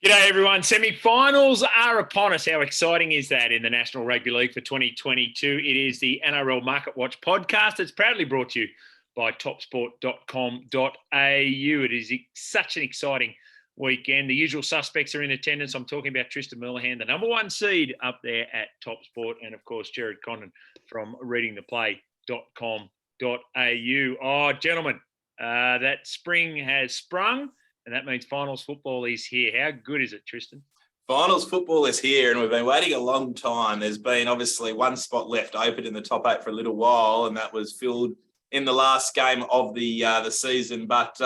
G'day everyone. Semi-finals are upon us. How exciting is that in the National Rugby League for 2022? It is the NRL Market Watch podcast. It's proudly brought to you by topsport.com.au. It is such an exciting weekend. The usual suspects are in attendance. I'm talking about Tristan Merlehan, the number one seed up there at Top Sport, and of course Gerard Condon from readingtheplay.com.au. Oh, gentlemen, that spring has sprung. And that means finals football is here. How good is it, Tristan? Finals football is here, and we've been waiting a long time. There's been obviously one spot left open in the top eight for a little while, and that was filled in the last game of the season. But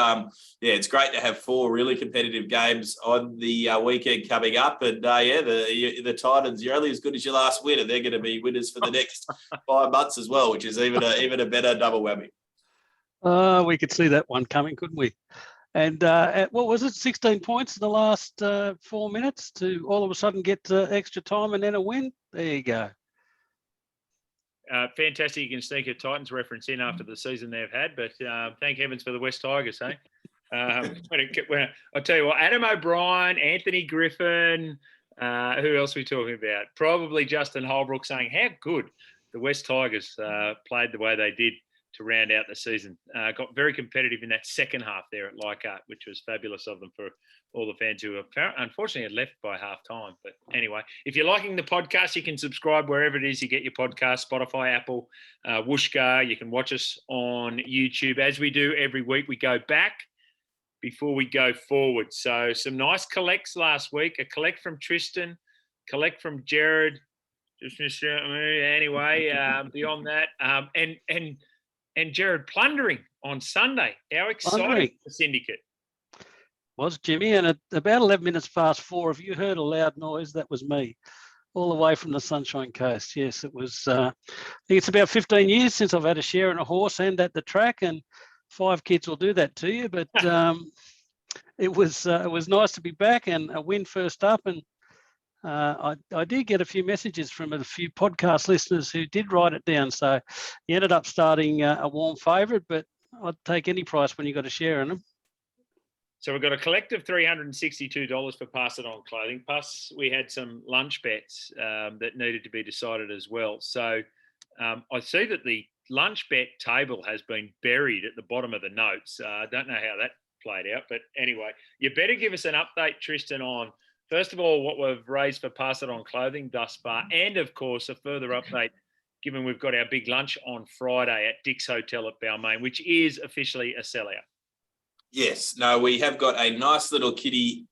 it's great to have four really competitive games on the weekend coming up. And the Titans, you're only as good as your last winner. They're going to be winners for the next 5 months as well, which is even a better double whammy. We could see that one coming, couldn't we? And what was it, 16 points in the last 4 minutes to all of a sudden get extra time and then a win? There you go. Fantastic. You can sneak a Titans reference in after the season they've had, but thank heavens for the West Tigers, eh? I'll tell you what, Adam O'Brien, Anthony Griffin, who else are we talking about? Probably Justin Holbrook saying how good the West Tigers played the way they did to round out the season. Got very competitive in that second half there at Leichhardt, which was fabulous of them for all the fans who unfortunately had left by half time. But anyway, if you're liking the podcast, you can subscribe wherever it is you get your podcast, Spotify, Apple, Whooshka. You can watch us on YouTube. As we do every week, we go back before we go forward. So some nice collects last week, a collect from Tristan, collect from Gerard. Anyway, beyond that, and Gerard plundering on Sunday. How exciting the syndicate. Was Jimmy, and at about 11 minutes past 4, if you heard a loud noise, that was me, all the way from the Sunshine Coast. Yes, it was, I think it's about 15 years since I've had a share in a horse and at the track, and 5 kids will do that to you, but it was nice to be back and a win first up, and I did get a few messages from a few podcast listeners who did write it down. So he ended up starting a warm favourite, but I'd take any price when you got a share in them. So we've got a collective $362 for Pass It On clothing. Plus we had some lunch bets that needed to be decided as well. So I see that the lunch bet table has been buried at the bottom of the notes. I don't know how that played out, but anyway, you better give us an update, Tristan, on first of all, what we've raised for Pass It On clothing thus far, and of course, a further update, given we've got our big lunch on Friday at Dick's Hotel at Balmain, which is officially a sellout. Yes. No, we have got a nice little ticky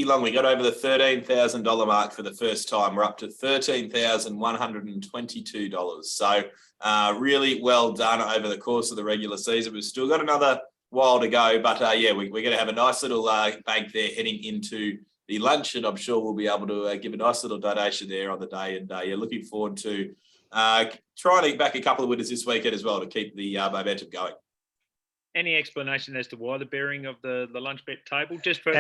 long. We got over the $13,000 mark for the first time. We're up to $13,122. So really well done over the course of the regular season. We've still got another while to go, but we're going to have a nice little bank there heading into the lunch, and I'm sure we'll be able to give a nice little donation there on the day. And looking forward to trying to get back a couple of winners this weekend as well to keep the momentum going. Any explanation as to why the bearing of the lunch bet table? Just for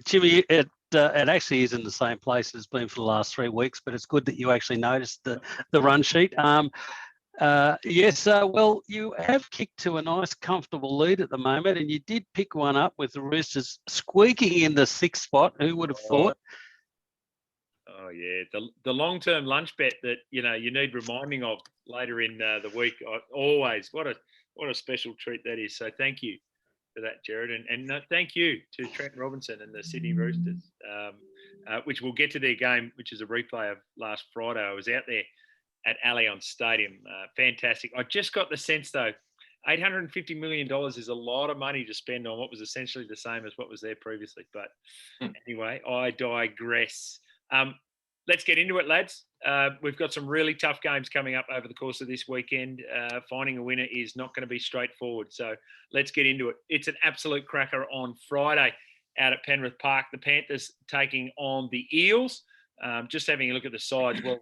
Jimmy, it actually is in the same place it's been for the last 3 weeks, but it's good that you actually noticed the run sheet. Yes, well, you have kicked to a nice, comfortable lead at the moment, and you did pick one up with the Roosters squeaking in the 6th spot. Who would have thought? Oh, yeah. The long-term lunch bet that, you need reminding of later in the week. Always. What a special treat that is. So thank you for that, Gerard. And thank you to Trent Robinson and the Sydney Roosters, which we'll get to their game, which is a replay of last Friday. I was out there at Allianz Stadium. Fantastic. I just got the sense, though, $850 million is a lot of money to spend on what was essentially the same as what was there previously. But anyway, I digress. Let's get into it, lads. We've got some really tough games coming up over the course of this weekend. Finding a winner is not going to be straightforward. So let's get into it. It's an absolute cracker on Friday out at Penrith Park. The Panthers taking on the Eels. Just having a look at the sides. Well,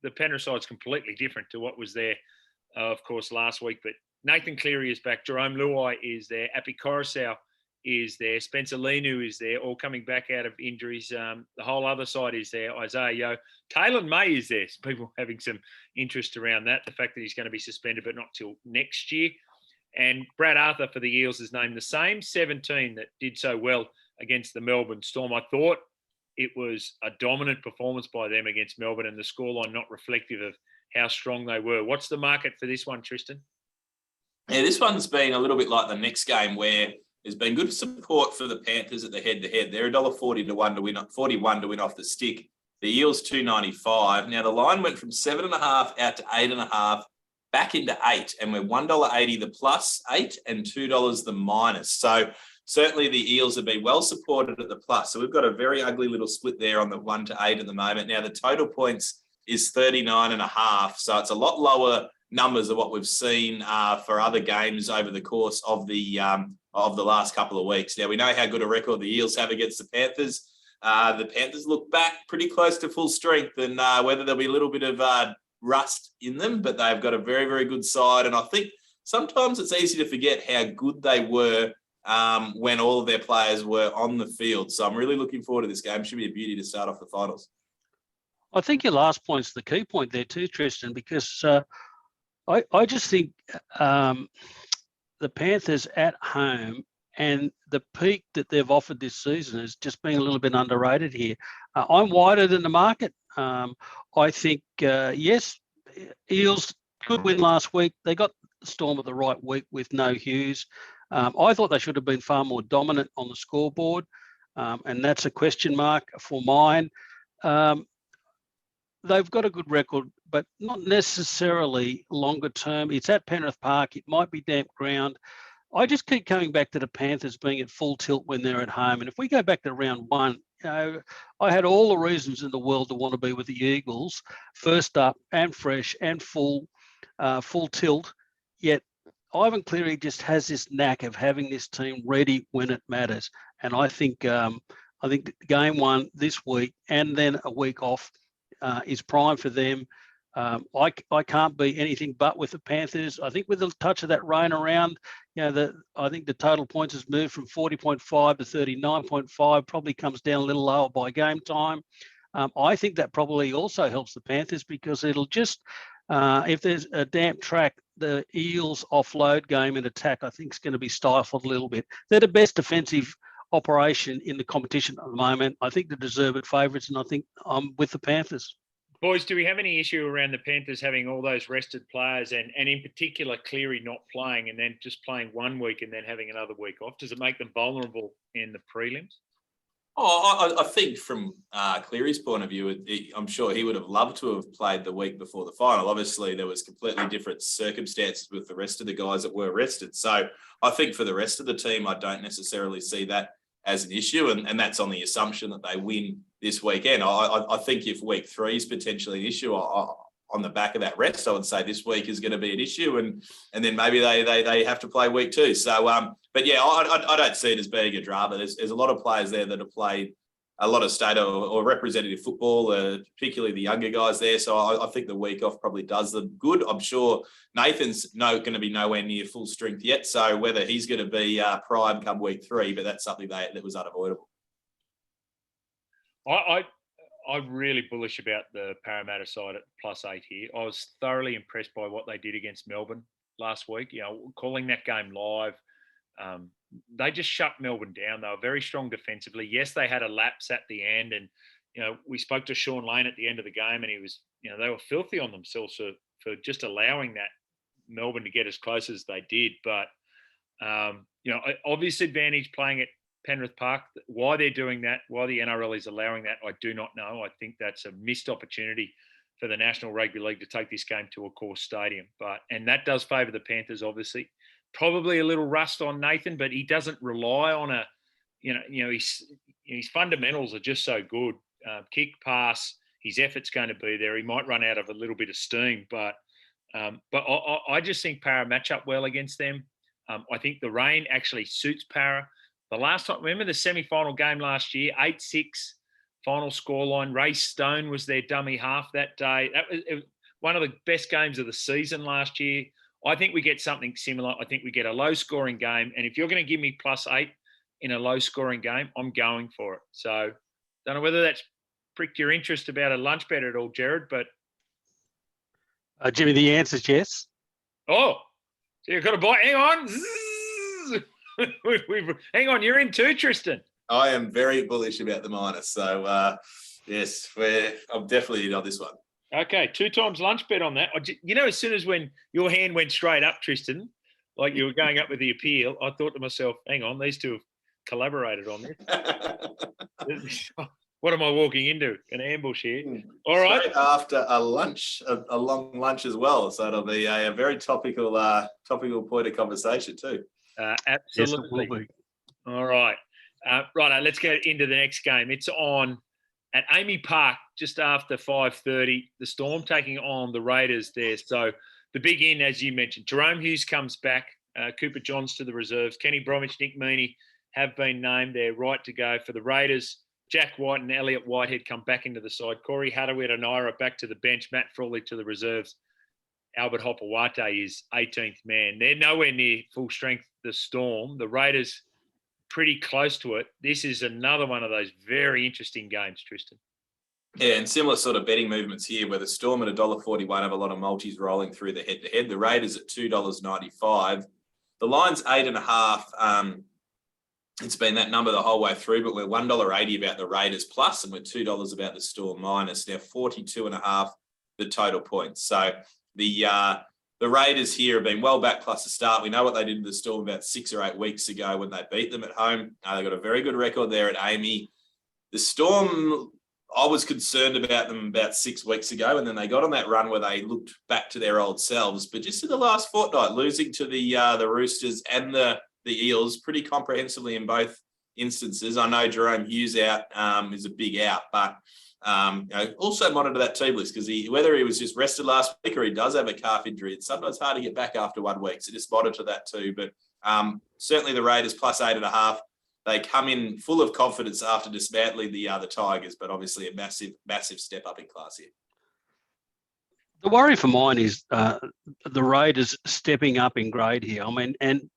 the Penrith side's completely different to what was there, of course, last week. But Nathan Cleary is back. Jerome Luai is there. Api Coruscant is there. Spencer Leniu is there, all coming back out of injuries. The whole other side is there. Isaiah Yeo. Taylor May is there. So people having some interest around that. The fact that he's going to be suspended, but not till next year. And Brad Arthur for the Eels is named the same 17 that did so well against the Melbourne Storm. I thought it was a dominant performance by them against Melbourne, and the scoreline not reflective of how strong they were. What's the market for this one, Tristan? Yeah, this one's been a little bit like the next game where there's been good support for the Panthers at the head-to-head. They're $1.40 to 1 to win, 41 to win off the stick. The Eels $2.95. Now the line went from 7.5 out to 8.5, back into 8, and we're $1.80 the plus 8 and $2 the minus. So certainly the Eels have been well supported at the plus. So we've got a very ugly little split there on the 1 to 8 at the moment. Now the total points is 39.5. So it's a lot lower numbers of what we've seen for other games over the course of the last couple of weeks. Now we know how good a record the Eels have against the Panthers. The Panthers look back pretty close to full strength, and whether there'll be a little bit of rust in them, but they've got a very, very good side. And I think sometimes it's easy to forget how good they were when all of their players were on the field. So I'm really looking forward to this game. Should be a beauty to start off the finals. I think your last point's the key point there too, Tristan, because I just think the Panthers at home and the peak that they've offered this season is just being a little bit underrated here. I'm wider than the market. I think, yes, Eels could win last week. They got the Storm at the right week with no Hughes. I thought they should have been far more dominant on the scoreboard, and that's a question mark for mine. They've got a good record, but not necessarily longer term. It's at Penrith Park. It might be damp ground. I just keep coming back to the Panthers being at full tilt when they're at home. And if we go back to round one, I had all the reasons in the world to want to be with the Eagles, first up and fresh and full tilt. Yet Ivan Cleary just has this knack of having this team ready when it matters. And I think game one this week and then a week off is prime for them. I can't be anything but with the Panthers. I think with a touch of that rain around, I think the total points has moved from 40.5 to 39.5, probably comes down a little lower by game time. I think that probably also helps the Panthers because it'll just, if there's a damp track, the Eels offload game and attack, I think is going to be stifled a little bit. They're the best defensive operation in the competition at the moment. I think they deserve it favourites, and I think I'm with the Panthers. Boys, do we have any issue around the Panthers having all those rested players and in particular Cleary not playing and then just playing 1 week and then having another week off? Does it make them vulnerable in the prelims? I think from Cleary's point of view, I'm sure he would have loved to have played the week before the final. Obviously, there was completely different circumstances with the rest of the guys that were rested. So I think for the rest of the team, I don't necessarily see that as an issue, and that's on the assumption that they win this weekend. I think if week 3 is potentially an issue on the back of that rest, I would say this week is going to be an issue, and then maybe they have to play week 2. So, but yeah, I don't see it as being a drama. There's a lot of players there that have played a lot of state or representative football, particularly the younger guys there. So I think the week off probably does them good. I'm sure Nathan's going to be nowhere near full strength yet. So whether he's going to be prime come week 3, but that's something that was unavoidable. I'm really bullish about the Parramatta side at +8 here. I was thoroughly impressed by what they did against Melbourne last week. Calling that game live, they just shut Melbourne down. They were very strong defensively. Yes, they had a lapse at the end, and we spoke to Sean Lane at the end of the game, and he was, they were filthy on themselves for just allowing that Melbourne to get as close as they did. But obvious advantage playing at Penrith Park. Why they're doing that, why the NRL is allowing that, I do not know. I think that's a missed opportunity for the National Rugby League to take this game to a core stadium. And that does favour the Panthers, obviously. Probably a little rust on Nathan, but he doesn't rely on his fundamentals are just so good. Kick, pass, his effort's going to be there. He might run out of a little bit of steam, but I just think Para match up well against them. I think the rain actually suits Para. The last time, remember the semi-final game last year, 8-6 final scoreline. Ray Stone was their dummy half that day. It was one of the best games of the season last year. I think we get something similar. I think we get a low-scoring game. And if you're going to give me +8 in a low-scoring game, I'm going for it. So don't know whether that's pricked your interest about a lunch bet at all, Gerard, but... Jimmy, the answer is yes. Oh, so you've got to buy... Hang on. Hang on, you're in too, Tristan. I am very bullish about the minus. So, yes, I'm definitely in on this one. Okay, 2 times lunch bet on that. As soon as when your hand went straight up, Tristan, like you were going up with the appeal, I thought to myself, hang on, these two have collaborated on this. What am I walking into? An ambush here. All right. Straight after a lunch, a long lunch as well. So it'll be a very topical point of conversation too. Absolutely. Yes, it will be. All right. Right, let's get into the next game. It's on at Amy Park just after 5:30. The Storm taking on the Raiders there. So the big in, as you mentioned, Jerome Hughes comes back. Cooper Johns to the reserves. Kenny Bromwich, Nick Meaney have been named. They're right to go for the Raiders. Jack White and Elliot Whitehead come back into the side. Corey Hattaway and Naira back to the bench. Matt Frawley to the reserves. Albert Hopewate is 18th man. They're nowhere near full strength, the Storm. The Raiders pretty close to it. This is another one of those very interesting games, Tristan. Yeah, and similar sort of betting movements here where the Storm at $1.41 have a lot of multis rolling through the head-to-head. The Raiders at $2.95. The line's 8.5. It's been that number the whole way through, but we're $1.80 about the Raiders plus, and we're $2 about the Storm minus. Now 42.5 the total points. So the Raiders here have been well back plus a start. We know what they did to the Storm about 6 or 8 weeks ago when they beat them at home. They got a very good record there at Amy. The Storm, I was concerned about them about 6 weeks ago, and then they got on that run where they looked back to their old selves. But just in the last fortnight, losing to the Roosters and the Eels pretty comprehensively in both instances. I know Jerome Hughes out is a big out, but also monitor that team list because whether he was just rested last week or he does have a calf injury, it's sometimes hard to get back after 1 week. So just monitor that too. But certainly the Raiders plus 8.5. They come in full of confidence after dismantling the Tigers, but obviously a massive, massive step up in class here. The worry for mine is the Raiders stepping up in grade here. I mean, and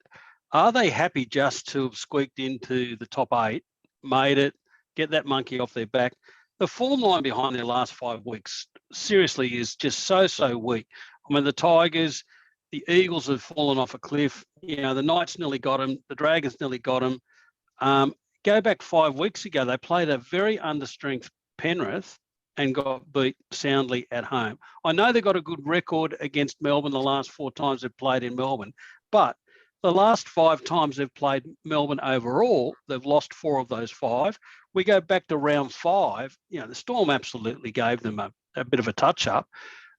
are they happy just to have squeaked into the top 8, made it, get that monkey off their back? The form line behind their last 5 weeks seriously is just so weak. I mean, the Tigers, the Eagles have fallen off a cliff. The Knights nearly got them. The Dragons nearly got them. Go back 5 weeks ago, they played a very understrength Penrith and got beat soundly at home. I know they got a good record against Melbourne the last 4 times they've played in Melbourne, but the last 5 times they've played Melbourne overall, they've lost 4 of those 5. We go back to round 5, the Storm absolutely gave them a bit of a touch-up.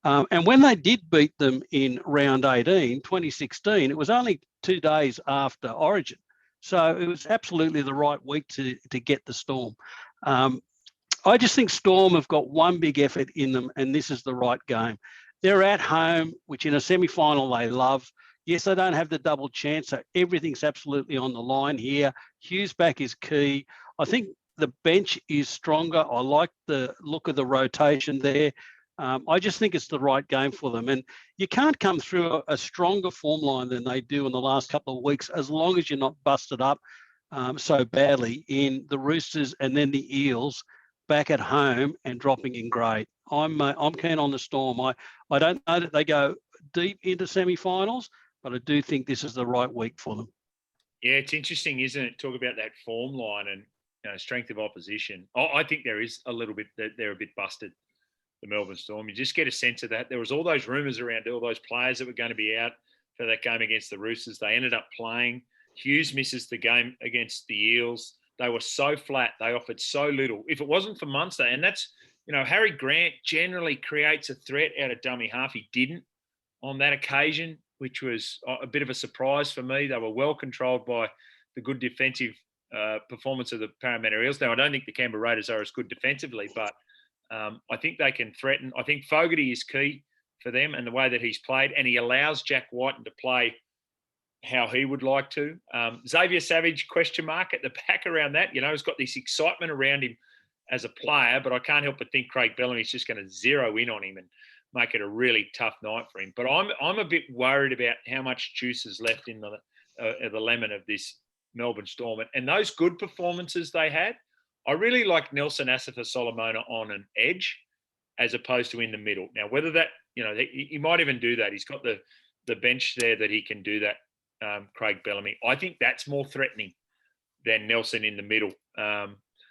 And when they did beat them in round 18, 2016, it was only 2 days after Origin. So it was absolutely the right week to get the Storm. I just think Storm have got one big effort in them, and this is the right game. They're at home, which in a semi-final they love. Yes, they don't have the double chance, so everything's absolutely on the line here. Hughes back is key. I think the bench is stronger. I like the look of the rotation there. I just think it's the right game for them. And you can't come through a stronger form line than they do in the last couple of weeks as long as you're not busted up so badly in the Roosters and then the Eels back at home and dropping in grade. I'm keen on the Storm. I don't know that they go deep into semi-finals, but I do think this is the right week for them. Yeah, it's interesting, isn't it? Talk about that form line and strength of opposition. I think there is a little bit that they're a bit busted, the Melbourne Storm. You just get a sense of that. There was all those rumours around all those players that were going to be out for that game against the Roosters. They ended up playing. Hughes misses the game against the Eels. They were so flat. They offered so little. If it wasn't for Munster, and that's, Harry Grant generally creates a threat out of dummy half. He didn't on that occasion, which was a bit of a surprise for me. They were well controlled by the good defensive performance of the Parramatta Eels. Now, I don't think the Canberra Raiders are as good defensively, but I think they can threaten. I think Fogarty is key for them and the way that he's played, and he allows Jack Whiten to play how he would like to. Xavier Savage, question mark at the back around that. He's got this excitement around him as a player, but I can't help but think Craig Bellamy's just going to zero in on him and make it a really tough night for him. But I'm a bit worried about how much juice is left in the lemon of this Melbourne Storm. And those good performances they had, I really like Nelson Asafa Solomona on an edge as opposed to in the middle. Now, whether that, he might even do that. He's got the bench there that he can do that, Craig Bellamy. I think that's more threatening then Nelson in the middle.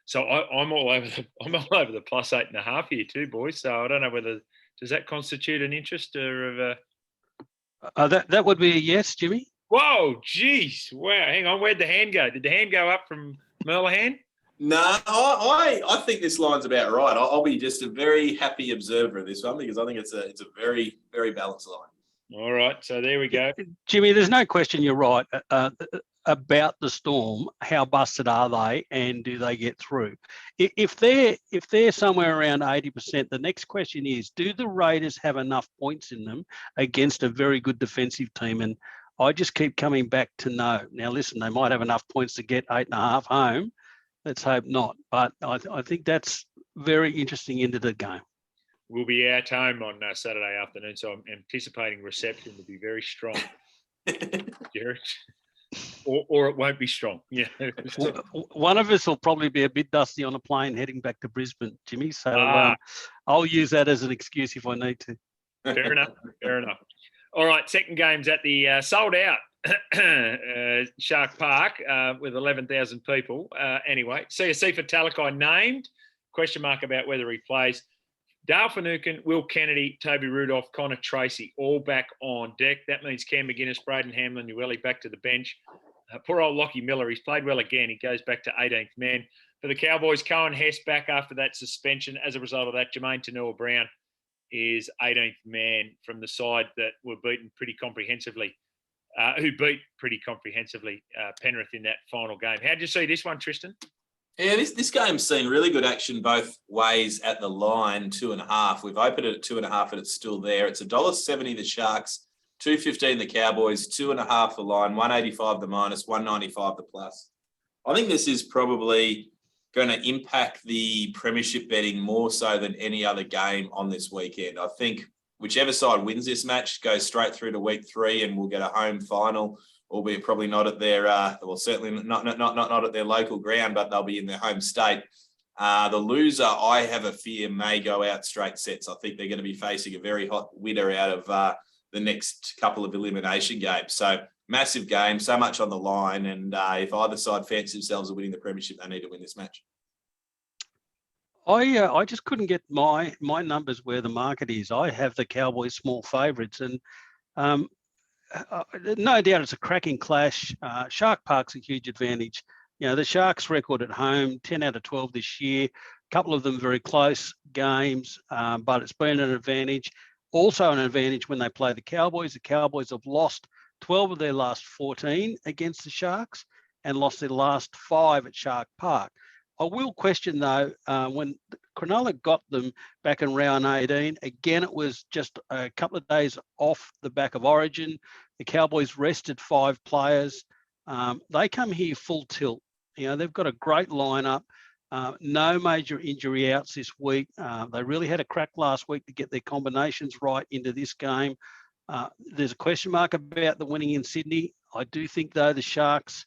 So I'm all over the plus 8.5 here too, boys. So I don't know whether does that constitute an interest or that would be a yes, Jimmy. Whoa, geez, wow! Hang on, where'd the hand go? Did the hand go up from Merlehan? No, I think this line's about right. I'll be just a very happy observer of this one because I think it's a very, very balanced line. All right, so there we go. Jimmy, there's no question you're right about the Storm. How busted are they, and do they get through? If they're somewhere around 80%, the next question is: do the Raiders have enough points in them against a very good defensive team? And I just keep coming back to no. Now, listen, they might have enough points to get 8.5 home. Let's hope not. But I think that's very interesting into the game. We'll be at home on Saturday afternoon, so I'm anticipating reception to be very strong, Jared. Or it won't be strong. Yeah. One of us will probably be a bit dusty on a plane heading back to Brisbane, Jimmy. So I'll use that as an excuse if I need to. Fair enough. Fair enough. All right, second game's at the sold out Shark Park with 11,000 people. Anyway, CSC for Talakai named. Question mark about whether he plays. Dale Finucane, Will Kennedy, Toby Rudolph, Connor Tracy, all back on deck. That means Cam McGuinness, Braden Hamlin, Ueli back to the bench. Poor old Lockie Miller, he's played well again. He goes back to 18th man. For the Cowboys, Cohen Hess back after that suspension. As a result of that, Jermaine Tanua-Brown is 18th man from the side that were beaten pretty comprehensively, who beat pretty comprehensively Penrith in that final game. How'd you see this one, Tristan? Yeah, this game's seen really good action both ways at the line, 2.5. We've opened it at 2.5 and it's still there. It's $1.70 the Sharks, $2.15 the Cowboys, 2.5 the line, 185 the minus, 195 the plus. I think this is probably going to impact the premiership betting more so than any other game on this weekend. I think whichever side wins this match goes straight through to week 3 and we'll get a home final, albeit probably not at their, certainly not at their local ground, but they'll be in their home state. The loser, I have a fear, may go out straight sets. I think they're going to be facing a very hot winner out of the next couple of elimination games. So massive game, so much on the line. And if either side fancy themselves are winning the premiership, they need to win this match. I just couldn't get my numbers where the market is. I have the Cowboys small favourites, and no doubt it's a cracking clash. Shark Park's a huge advantage. You know, the Sharks' record at home, 10 out of 12 this year. A couple of them very close games, but it's been an advantage. Also an advantage when they play the Cowboys. The Cowboys have lost 12 of their last 14 against the Sharks and lost their last 5 at Shark Park. I will question, though, when Cronulla got them back in round 18, again, it was just a couple of days off the back of Origin. The Cowboys rested 5 players. They come here full tilt. You know, they've got a great lineup. No major injury outs this week. They really had a crack last week to get their combinations right into this game. There's a question mark about the winning in Sydney. I do think, though, the Sharks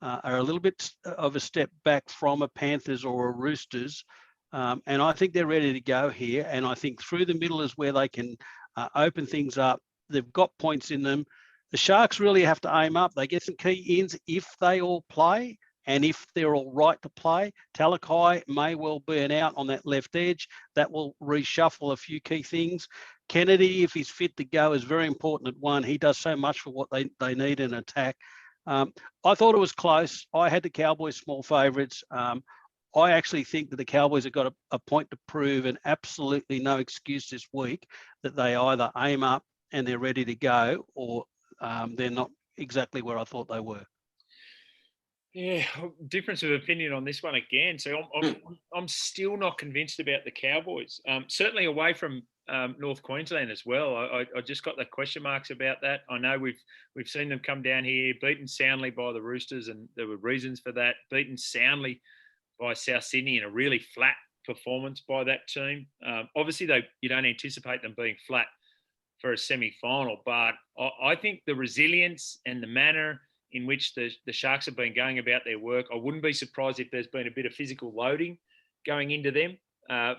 are a little bit of a step back from a Panthers or a Roosters. And I think they're ready to go here. And I think through the middle is where they can open things up. They've got points in them. The Sharks really have to aim up. They get some key ins if they all play and if they're all right to play. Talakai may well burn out on that left edge. That will reshuffle a few key things. Kennedy, if he's fit to go, is very important at 1. He does so much for what they need in attack. I thought it was close. I had the Cowboys small favourites. I actually think that the Cowboys have got a point to prove and absolutely no excuse this week that they either aim up and they're ready to go or they're not exactly where I thought they were. Yeah, difference of opinion on this one again. So I'm still not convinced about the Cowboys. Certainly away from North Queensland as well. I just got the question marks about that. I know we've seen them come down here, beaten soundly by the Roosters, and there were reasons for that. Beaten soundly by South Sydney in a really flat performance by that team. Obviously, you don't anticipate them being flat for a semi-final, but I think the resilience and the manner in which the Sharks have been going about their work, I wouldn't be surprised if there's been a bit of physical loading going into them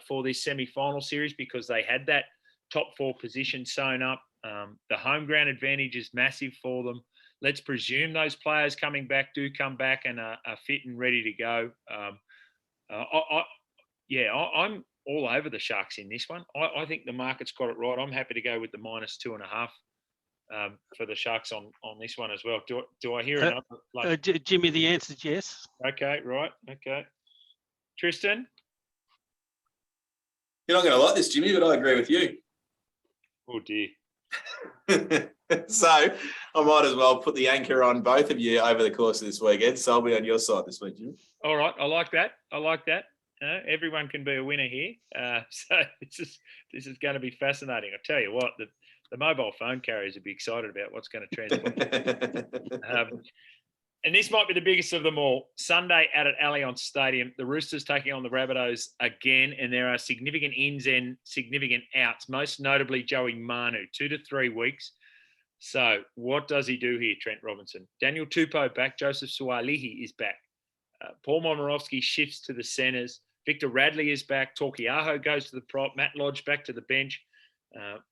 for this semi-final series because they had that top 4 position sewn up. The home ground advantage is massive for them. let's presume those players coming back do come back and are fit and ready to go. I'm all over the Sharks in this one. I think the market's got it right. I'm happy to go with the -2.5 for the Sharks on this one as well. Do I hear another? Jimmy, the answer's yes. Okay, right. Okay. Tristan? You're not going to like this, Jimmy, but I agree with you. Oh, dear. So I might as well put the anchor on both of you over the course of this weekend. So I'll be on your side this week, Jimmy. All right. I like that. Everyone can be a winner here. So this is going to be fascinating. I tell you what, the mobile phone carriers will be excited about what's going to transpire. And this might be the biggest of them all. Sunday out at Allianz Stadium, the Roosters taking on the Rabbitohs again, and there are significant ins and significant outs, most notably Joey Manu, 2 to 3 weeks. So what does he do here, Trent Robinson? Daniel Tupou back, Joseph Sualihi is back. Paul Momirovski shifts to the centres. Victor Radley is back. Torquiaho goes to the prop. Matt Lodge back to the bench.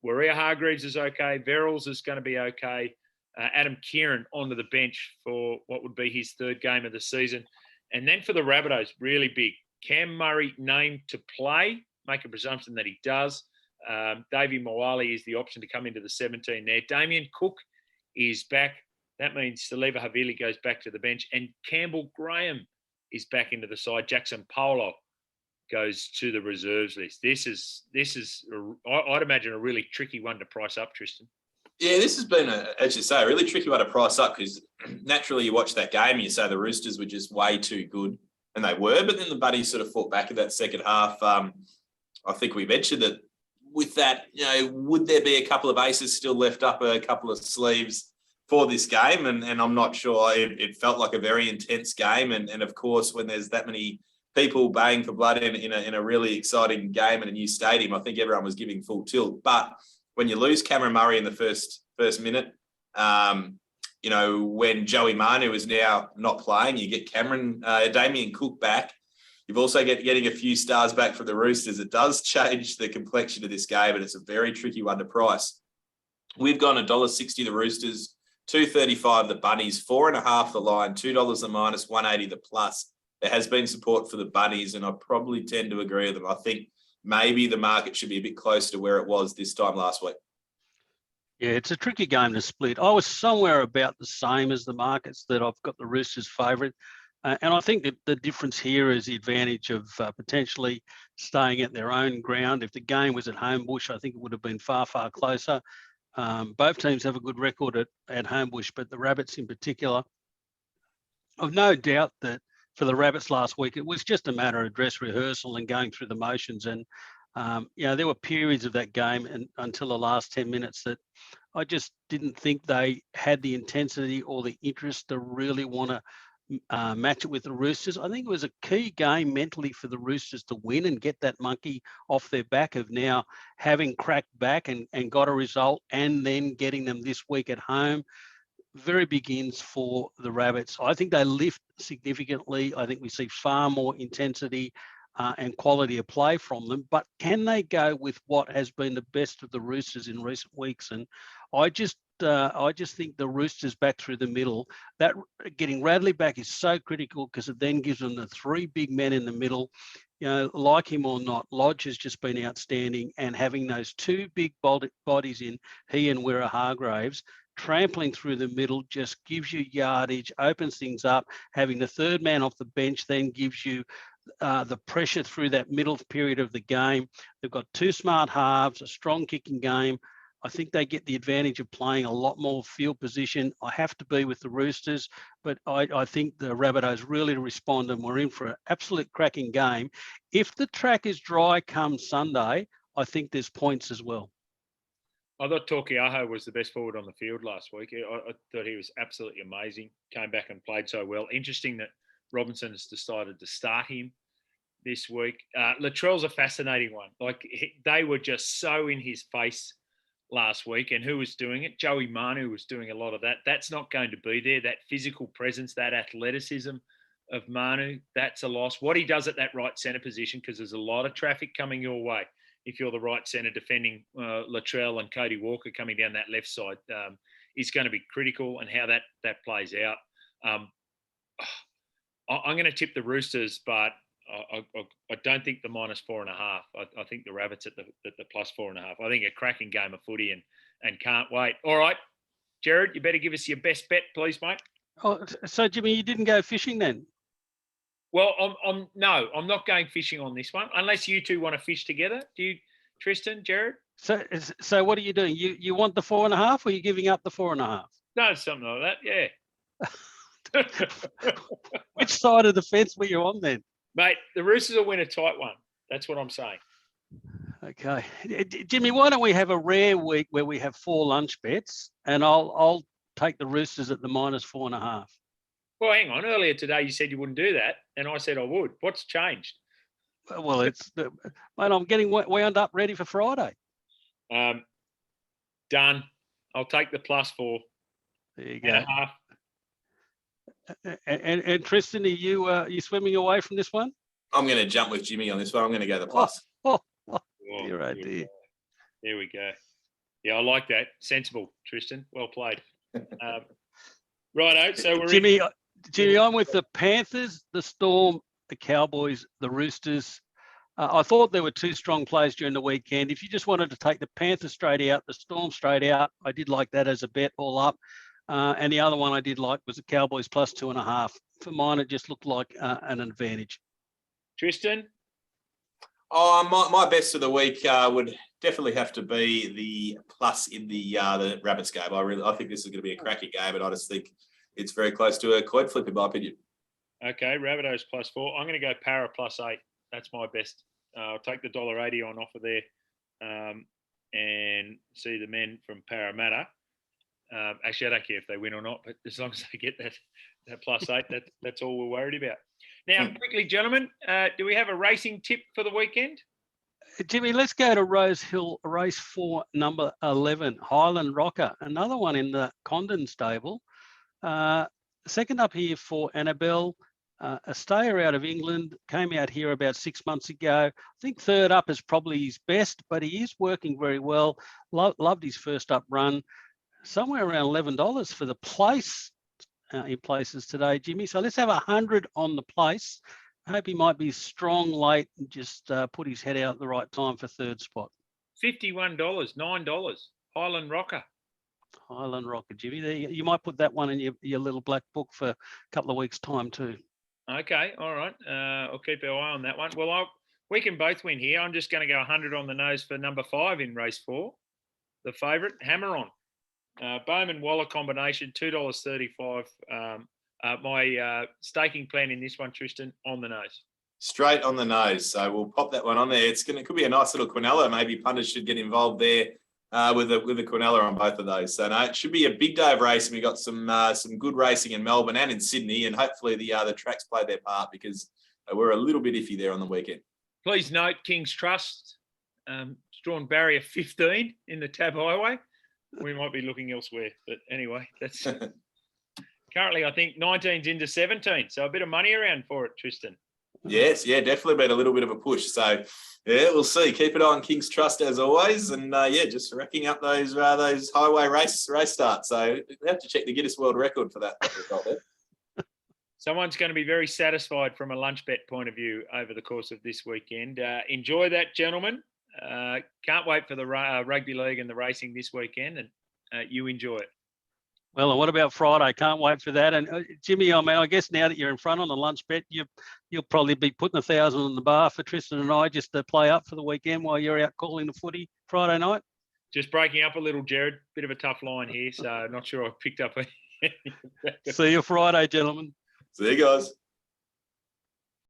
Waria Hargreaves is okay. Verrills is going to be okay. Adam Kieran onto the bench for what would be his 3rd game of the season. And then for the Rabbitohs, really big. Cam Murray named to play. Make a presumption that he does. Davey Moali is the option to come into the 17 there. Damien Cook is back. That means Saliva Havili goes back to the bench. And Campbell Graham is back into the side. Jackson Paulo goes to the reserves list. This is I'd imagine, a really tricky one to price up, Tristan. Yeah, this has been, as you say, a really tricky one to price up because naturally you watch that game and you say the Roosters were just way too good, and they were, but then the Buddies sort of fought back in that second half. I think we mentioned that with that, would there be a couple of aces still left up, a couple of sleeves for this game? And I'm not sure. It felt like a very intense game. And of course, when there's that many people baying for blood in a really exciting game in a new stadium, I think everyone was giving full tilt. But when you lose Cameron Murray in the first minute, when Joey Manu is now not playing, you get Damien Cook back. You've also getting a few stars back from the Roosters. It does change the complexion of this game, and it's a very tricky one to price. We've gone $1.60 the Roosters, $2.35 the Bunnies, 4.5 the line, $2 the minus, 180 the plus. There has been support for the Bunnies, and I probably tend to agree with them. I think maybe the market should be a bit closer to where it was this time last week. Yeah, it's a tricky game to split. I was somewhere about the same as the markets, that I've got the Roosters favourite. And I think that the difference here is the advantage of potentially staying at their own ground. If the game was at Homebush, I think it would have been far, far closer. Both teams have a good record at Homebush, but the Rabbits in particular. I've no doubt that for the Rabbits last week, it was just a matter of dress rehearsal and going through the motions. And, there were periods of that game and until the last 10 minutes that I just didn't think they had the intensity or the interest to really want to match it with the Roosters. I think it was a key game mentally for the Roosters to win and get that monkey off their back of now having cracked back and got a result, and then getting them this week at home. Very big ins for the Rabbits. I think they lift significantly. I think we see far more intensity and quality of play from them. But can they go with what has been the best of the Roosters in recent weeks? And I just think the Roosters back through the middle, that getting Radley back is so critical because it then gives them the 3 big men in the middle. Like him or not, Lodge has just been outstanding, and having those 2 big bodies in he and Wira Hargraves trampling through the middle just gives you yardage, opens things up. Having the 3rd man off the bench then gives you the pressure through that middle period of the game. They've got 2 smart halves, a strong kicking game. I think they get the advantage of playing a lot more field position. I have to be with the Roosters, but I think the Rabbitohs really respond, and we're in for an absolute cracking game. If the track is dry come Sunday, I think there's points as well. I thought Torquiaho was the best forward on the field last week. I thought he was absolutely amazing. Came back and played so well. Interesting that Robinson has decided to start him this week. Latrell's a fascinating one. They were just so in his face last week, and who was doing it? Joey Manu was doing a lot of that. That's not going to be there. That physical presence, that athleticism of Manu, that's a loss. What he does at that right centre position, because there's a lot of traffic coming your way. If you're the right centre defending Latrell and Cody Walker coming down that left side, is going to be critical, and how that plays out. I'm going to tip the Roosters, but I don't think the -4.5. I think the Rabbits at the +4.5. I think a cracking game of footy, and can't wait. All right, Gerard, you better give us your best bet, please, mate. Oh, so Jimmy, you didn't go fishing then? Well, I'm not going fishing on this one, unless you two want to fish together. Do you, Tristan, Gerard? So what are you doing? You want the 4.5, or are you giving up the 4.5? No, something like that. Yeah. Which side of the fence were you on then? Mate, the Roosters will win a tight one. That's what I'm saying. Okay, Jimmy, why don't we have a rare week where we have 4 lunch bets, and I'll take the Roosters at the -4.5. Well, hang on. Earlier today, you said you wouldn't do that, and I said I would. What's changed? Well, mate, I'm getting wound up, ready for Friday. Done. I'll take the +4. There you go. And Tristan, are you swimming away from this one? I'm going to jump with Jimmy on this one. I'm going to go the plus. Dear, oh dear. There we go. Yeah, I like that. Sensible, Tristan. Well played. Righto. So we're Jimmy, I'm with the Panthers, the Storm, the Cowboys, the Roosters. I thought there were 2 strong plays during the weekend. If you just wanted to take the Panthers straight out, the Storm straight out, I did like that as a bet all up. And the other one I did like was the Cowboys +2.5. For mine, it just looked like an advantage. Tristan? Oh, my best of the week would definitely have to be the plus in the Rabbits game. I think this is going to be a cracking game, and I just think it's very close to a coin flip, in my opinion. Okay, Rabbitohs +4. I'm going to go Para +8. That's my best. I'll take the $1.80 on offer there, and see the men from Parramatta. Actually, I don't care if they win or not, but as long as they get that +8, that's all we're worried about. Now, quickly, gentlemen, do we have a racing tip for the weekend? Jimmy, let's go to Rose Hill, race 4, number 11, Highland Rocker, another one in the Condon stable. Second up here for Annabelle, a stayer out of England, came out here about 6 months ago. I think third up is probably his best, but he is working very well. Loved his first up run. Somewhere around $11 for the place in places today, Jimmy. So let's have 100 on the place. I hope he might be strong late and just put his head out at the right time for third spot. $51, $9. Highland Rocker. Highland Rocker, Jimmy. There you might put that one in your little black book for a couple of weeks' time too. Okay, all right. I'll keep our eye on that one. Well, we can both win here. I'm just going to go 100 on the nose for number 5 in race 4. The favourite, Hammer On. Bowman Waller combination, $2.35. My staking plan in this one, Tristan, on the nose. Straight on the nose. So we'll pop that one on there. It could be a nice little Quinella. Maybe punters should get involved there with the Quinella on both of those. So no, it should be a big day of racing. We got some good racing in Melbourne and in Sydney, and hopefully the tracks play their part, because we're a little bit iffy there on the weekend. Please note, King's Trust drawn barrier 15 in the Tab Highway. We might be looking elsewhere, but anyway, that's currently I think 19's into 17, so a bit of money around for it, Tristan. Yes, yeah, definitely been a little bit of a push. So yeah, we'll see. Keep it on King's Trust as always, and just racking up those highway race starts. So we have to check the Guinness World Record for that. Someone's going to be very satisfied from a lunch bet point of view over the course of this weekend. Enjoy that, gentlemen. Can't wait for the rugby league and the racing this weekend, and you enjoy it. Well, and what about Friday? Can't wait for that. And Jimmy, I mean, I guess now that you're in front on the lunch bet, you'll probably be putting 1,000 on the bar for Tristan and I just to play up for the weekend while you're out calling the footy Friday night. Just breaking up a little, Gerard. Bit of a tough line here, so not sure I've picked up. See you Friday, gentlemen. See you guys.